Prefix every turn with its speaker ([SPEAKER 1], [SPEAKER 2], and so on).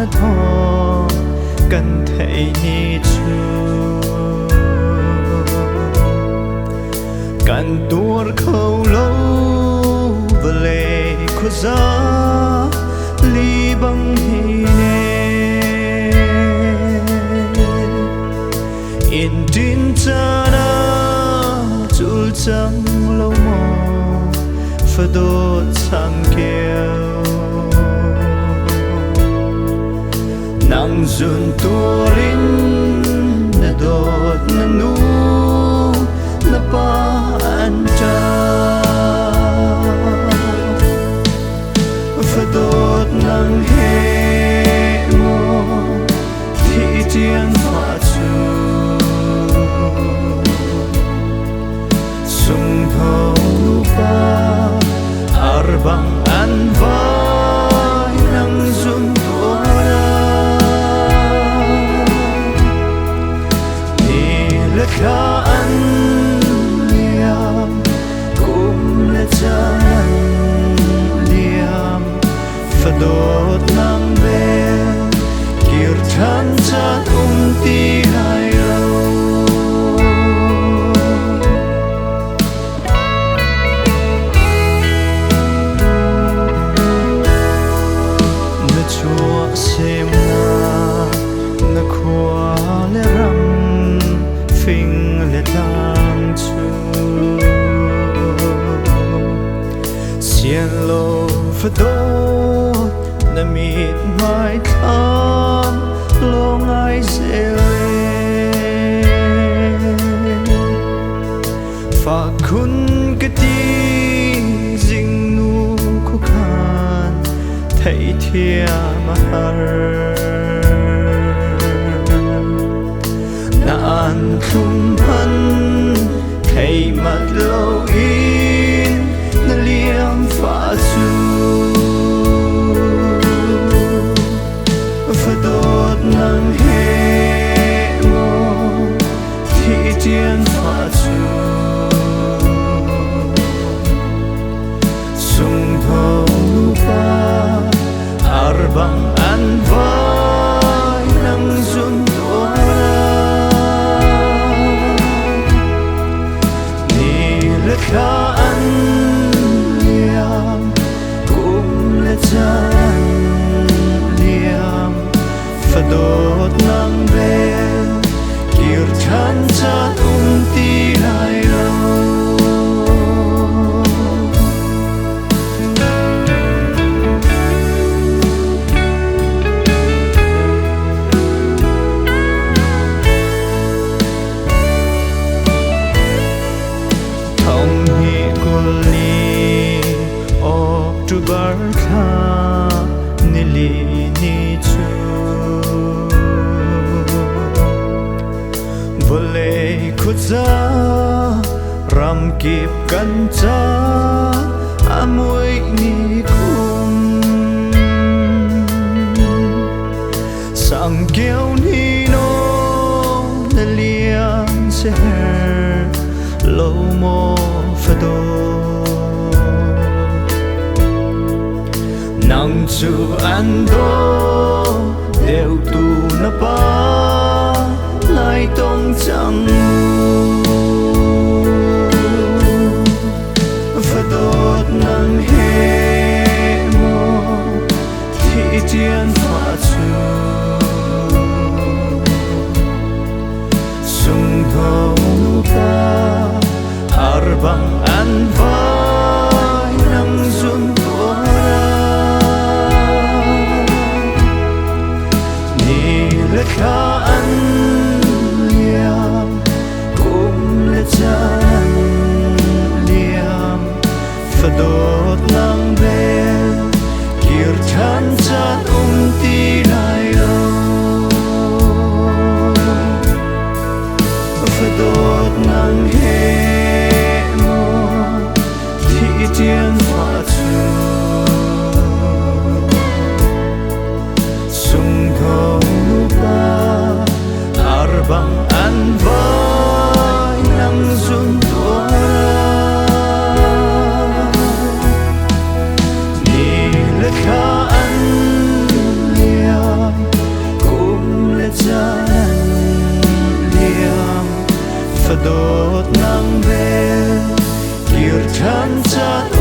[SPEAKER 1] na tho kan thei ni chu kan tur khâu lâu vele khu za li bang hi ne in tin chana chul chang lo mo fa do chang kêu nang zun turin na dot na nu na pa an cha fa dot nang he mo thi tiang pha chu sung tho pa arbang an vai nang zun kha an liam kum le chan liam fadot nang be kir than chan ti hai lo na chua sem na khwa le ram phing le tang chu xian lo fa do na mit mai tham lo ngai se fa kun ka ti jing nu khu khan thai thia ma har an thum han thei mat lo in na liam fa chu fa dot nang he mo thi tian fa chu sung tho pa arbang an vai nang zun kha an liam kum le chan liam fadot nang be kir chan chan ti lai lo tu bar kha ni li ni chu vole khut za ram kip kan cha amoi ni kum sang kêu ni no na lian se lo mo fa do nang chu an do đều tu na pa lai tong chang fa dot nang he mo thi tian pha chu sung tho pa arbang an vai nang zun kha an liam kum le chan liam fadot nang be kir chan chan ti lai lo fadot nang he mo thi tian pha chu sung tho arbang an vai nang zun ni le kha ฉันจะ